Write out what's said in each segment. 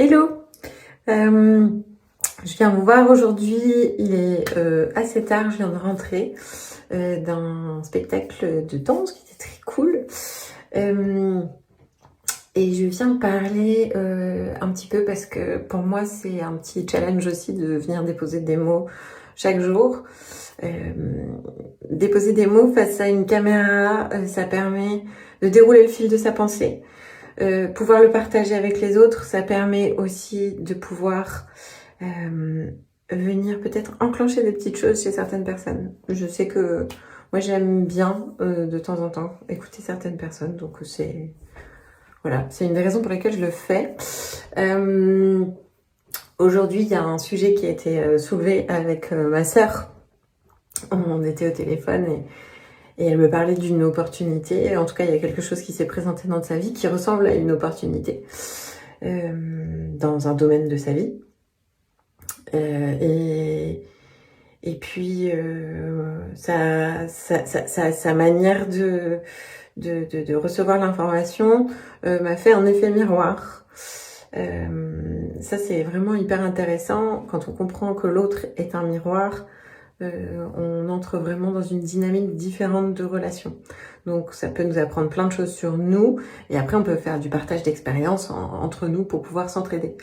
Hello, je viens vous voir aujourd'hui, il est assez tard, je viens de rentrer d'un spectacle de danse qui était très cool. Et je viens parler un petit peu parce que pour moi c'est un petit challenge aussi de venir déposer des mots chaque jour. Déposer des mots face à une caméra, ça permet de dérouler le fil de sa pensée. Pouvoir le partager avec les autres, ça permet aussi de pouvoir venir peut-être enclencher des petites choses chez certaines personnes. Je sais que moi j'aime bien de temps en temps écouter certaines personnes, donc c'est une des raisons pour lesquelles je le fais. Aujourd'hui, il y a un sujet qui a été soulevé avec ma sœur. On était au téléphone et elle me parlait d'une opportunité. En tout cas, il y a quelque chose qui s'est présenté dans sa vie qui ressemble à une opportunité dans un domaine de sa vie. Et puis, sa manière de recevoir l'information m'a fait un effet miroir. Ça, c'est vraiment hyper intéressant. Quand on comprend que l'autre est un miroir, on entre vraiment dans une dynamique différente de relation. Donc ça peut nous apprendre plein de choses sur nous, et après on peut faire du partage d'expériences entre nous pour pouvoir s'entraider.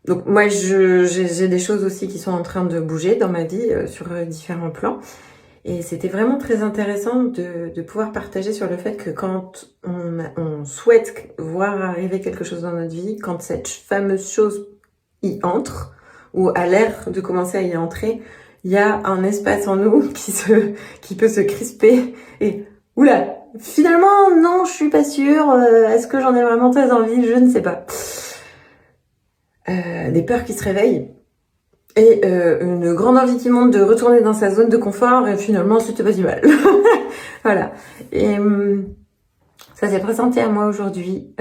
Donc moi j'ai des choses aussi qui sont en train de bouger dans ma vie sur différents plans, et c'était vraiment très intéressant de pouvoir partager sur le fait que quand on souhaite voir arriver quelque chose dans notre vie, quand cette fameuse chose y entre, ou a l'air de commencer à y entrer, il y a un espace en nous qui peut se crisper et oula, finalement non, je suis pas sûre, est-ce que j'en ai vraiment très envie, je ne sais pas. Des peurs qui se réveillent et une grande envie qui monte de retourner dans sa zone de confort, et finalement c'était pas si mal. Voilà. Et ça s'est présenté à moi aujourd'hui.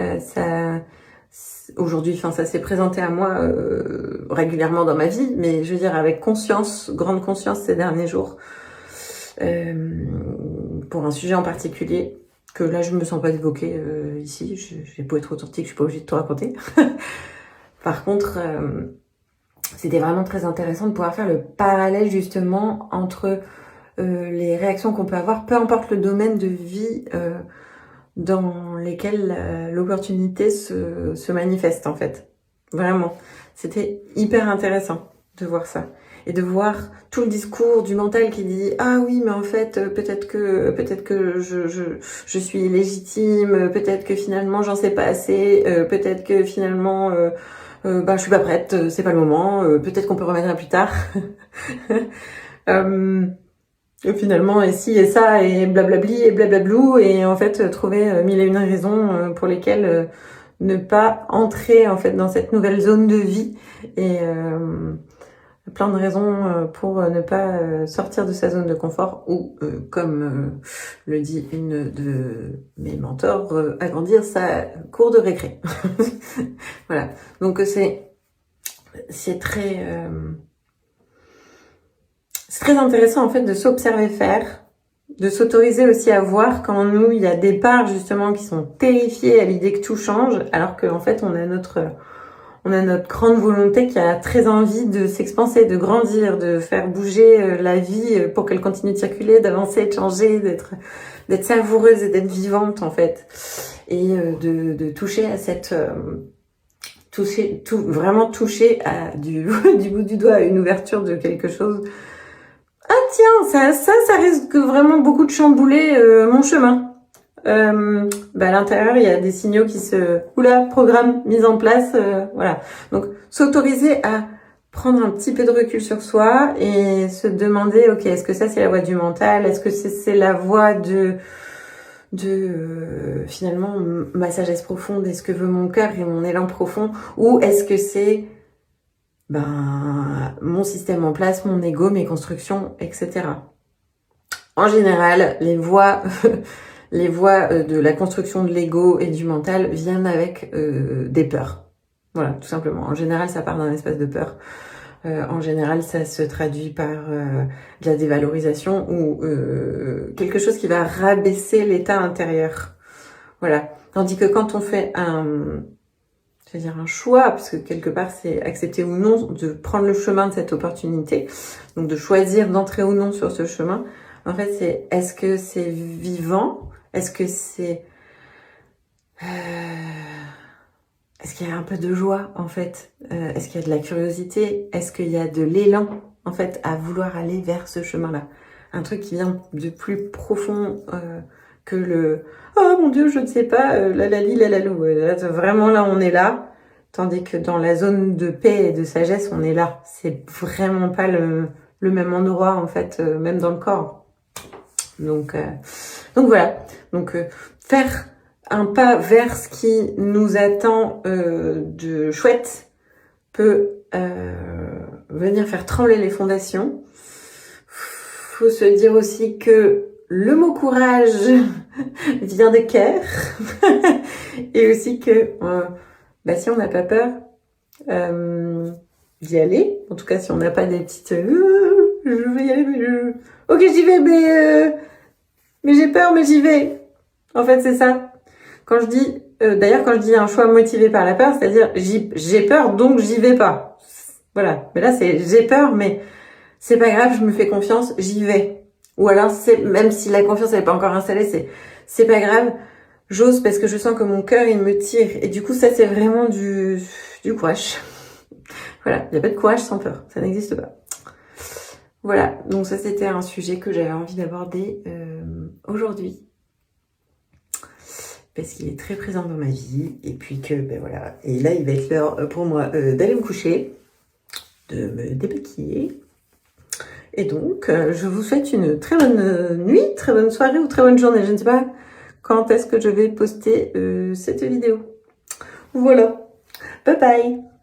Ça s'est présenté à moi régulièrement dans ma vie, mais je veux dire avec conscience, grande conscience ces derniers jours, pour un sujet en particulier que là je me sens pas évoquer ici. J'ai beau être authentique, je suis pas obligée de tout raconter. Par contre, c'était vraiment très intéressant de pouvoir faire le parallèle justement entre les réactions qu'on peut avoir, peu importe le domaine de vie dans lesquels l'opportunité se manifeste en fait. Vraiment. C'était hyper intéressant de voir ça. Et de voir tout le discours du mental qui dit « Ah oui, mais en fait, peut-être que je suis légitime, peut-être que finalement j'en sais pas assez, peut-être que finalement je suis pas prête, c'est pas le moment, peut-être qu'on peut remettre à plus tard. » Finalement, et si, et ça, et blablabli, et blablablou, et en fait, trouver mille et une raisons pour lesquelles ne pas entrer, en fait, dans cette nouvelle zone de vie, et plein de raisons pour ne pas sortir de sa zone de confort, ou, comme le dit une de mes mentors, agrandir sa cour de récré. Voilà. Donc, c'est très intéressant en fait de s'observer faire, de s'autoriser aussi à voir quand nous il y a des parts justement qui sont terrifiées à l'idée que tout change, alors qu'en fait on a notre grande volonté qui a très envie de s'expanser, de grandir, de faire bouger la vie pour qu'elle continue de circuler, d'avancer, de changer, d'être savoureuse et d'être vivante en fait, et de toucher à cette vraiment toucher à du bout du doigt à une ouverture de quelque chose. Ah tiens, ça risque vraiment beaucoup de chambouler mon chemin. À l'intérieur, il y a des signaux qui programme mise en place, voilà. Donc, s'autoriser à prendre un petit peu de recul sur soi et se demander, ok, est-ce que ça c'est la voie du mental? Est-ce que c'est la voie de finalement ma sagesse profonde et ce que veut mon cœur et mon élan profond? Ou est-ce que c'est mon système en place, mon ego, mes constructions, etc. En général, les voies de la construction de l'ego et du mental viennent avec des peurs. Voilà, tout simplement. En général, ça part d'un espace de peur. En général, ça se traduit par de la dévalorisation ou quelque chose qui va rabaisser l'état intérieur. Voilà. Tandis que quand on fait je veux dire un choix, parce que quelque part c'est accepter ou non de prendre le chemin de cette opportunité, donc de choisir d'entrer ou non sur ce chemin, en fait c'est est-ce que c'est vivant, est-ce que c'est... Est-ce qu'il y a un peu de joie en fait, est-ce qu'il y a de la curiosité, est-ce qu'il y a de l'élan en fait à vouloir aller vers ce chemin-là, un truc qui vient de plus profond que le oh mon Dieu je ne sais pas la lali la lalou, vraiment là on est là, tandis que dans la zone de paix et de sagesse on est là, c'est vraiment pas le même endroit en fait, même dans le corps. Donc voilà, donc faire un pas vers ce qui nous attend de chouette peut venir faire trembler les fondations. Faut se dire aussi que le mot courage vient de cœur et aussi que si on n'a pas peur d'y aller, en tout cas si on n'a pas des petites je vais y aller mais ok j'y vais mais j'ai peur mais j'y vais, en fait c'est ça. Quand je dis, d'ailleurs, quand je dis un choix motivé par la peur, c'est-à-dire j'ai peur, donc j'y vais pas. Voilà. Mais là, c'est j'ai peur, mais c'est pas grave, je me fais confiance, j'y vais. Ou alors, c'est même si la confiance n'est pas encore installée, c'est pas grave, j'ose parce que je sens que mon cœur il me tire. Et du coup, ça c'est vraiment du courage. Voilà. Il n'y a pas de courage sans peur, ça n'existe pas. Voilà. Donc ça c'était un sujet que j'avais envie d'aborder aujourd'hui, parce qu'il est très présent dans ma vie, et puis que, voilà, et là, il va être l'heure pour moi d'aller me coucher, de me dépêquiller, et donc, je vous souhaite une très bonne nuit, très bonne soirée, ou très bonne journée, je ne sais pas quand est-ce que je vais poster cette vidéo. Voilà, bye bye.